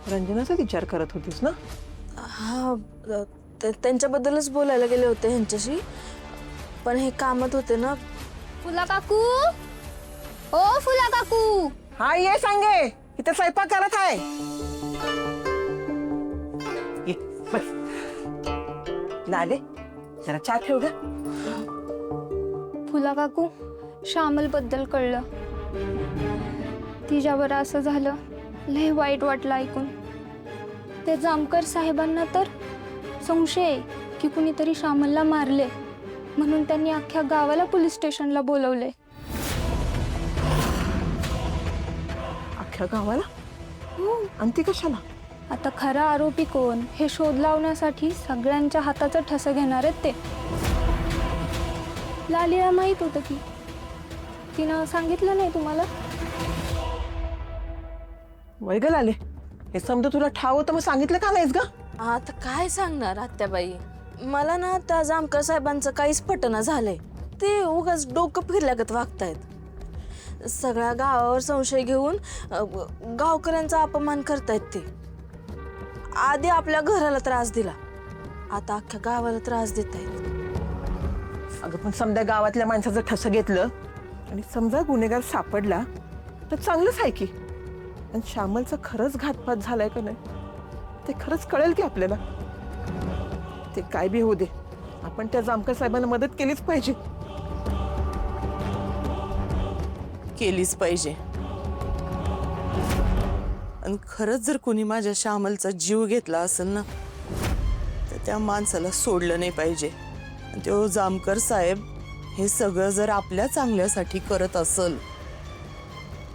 रंजनाचा विचार करत होतीस ना? हा त्यांच्याबद्दलच बोलायला गेले होते ह्यांच्याशी, पण हे कामात होते ना. फुला काकू, ओ फुला काकू. हा ये सांगे, इथे स्वयंपाक करत आहे. ये बस. लाले जरा चहा ठेव ग. फुला काकू, श्यामल बद्दल कळलं. तिच्यावर असं झालं, लय वाईट वाटलं ऐकून. ते जामकर साहेबांना तर संशय आहे की कुणीतरी श्यामलला मारले, म्हणून त्यांनी अख्ख्या गावाला पोलीस स्टेशनला बोलवले. अख्ख्या गावाला? आणि ती कशाला? आता खरा आरोपी कोण हे शोध लावण्यासाठी सगळ्यांच्या हाताचं ठसं घेणार आहेत ते. लालीला माहित होतं की, तिनं सांगितलं नाही तुम्हाला? वय ग लाले, हे समजा तुला ठाव होतं मग सांगितलं का नाहीस ग? आता काय सांगणार आत्याबाई, मला ना त्या जामकर साहेबांचं काहीच पटना झालंय. ते उगाच डोकं फिरल्यागत वागतायत. सगळ्या गावावर संशय घेऊन गावकऱ्यांचा अपमान करतायत ते. आधी आपल्या घराला त्रास दिला, आता अख्ख्या गावाला त्रास देत आहेत. अगं पण समजा गावातल्या माणसाचं ठसं घेतलं आणि समजा गुन्हेगार सापडला तर चांगलंच आहे की. आणि श्यामलचा खरंच घातपात झालाय का नाही ते खरंच कळेल की आपल्याला. ते काय बी होऊ दे, आपण त्या जामकर साहेबांना मदत केलीच पाहिजे. केलीच पाहिजे. आणि खरंच जर कोणी माझ्या श्यामलचा जीव घेतला असेल ना, तर त्या माणसाला सोडलं नाही पाहिजे. आणि तो जामकर साहेब हे सगळं जर आपल्या चांगल्यासाठी करत असेल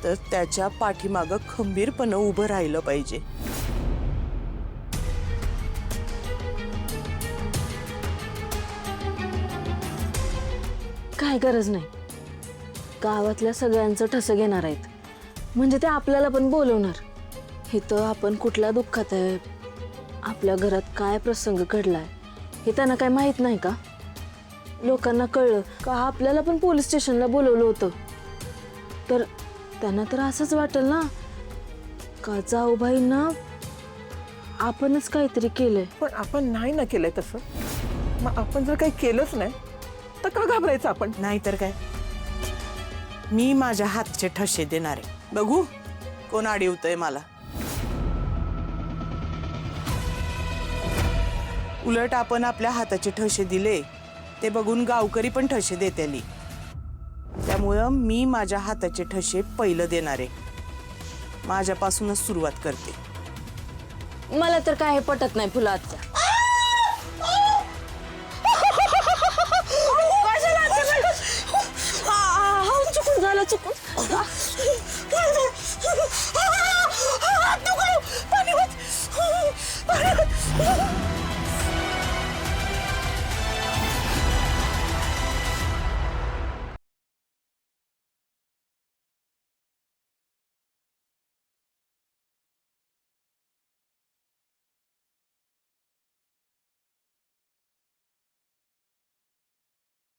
तर त्याच्या पाठीमागं खंबीरपणे उभं राहिलं पाहिजे. काय गरज नाही, गावातल्या सगळ्यांचं ठसं घेणार आहेत म्हणजे ते आपल्याला पण बोलवणार. इथं आपण कुठल्या दुःखात आहे, आपल्या घरात काय प्रसंग घडलाय हे त्यांना काय माहित नाही का? लोकांना कळलं का आपल्याला पण पोलीस स्टेशनला बोलवलं होतं तर त्यांना तर असंच वाटेल ना का जाऊबाईंना आपणच काहीतरी केलंय. पण आपण नाही ना केलंय तसं. मग आपण जर काही केलंच नाही तर का घाबरायचं आपण? नाहीतर काय, मी माझ्या हातचे ठसे देणार आहे. बघू कोण अडवतंय मला. उलट आपण आपल्या हाताचे ठसे दिले ते बघून गावकरी पण ठसे देतेली. त्यामुळं मी माझ्या हाताचे ठसे पहिलं देणार आहे. माझ्यापासूनच सुरुवात करते. मला तर काय हे पटत नाही फुला आत्या.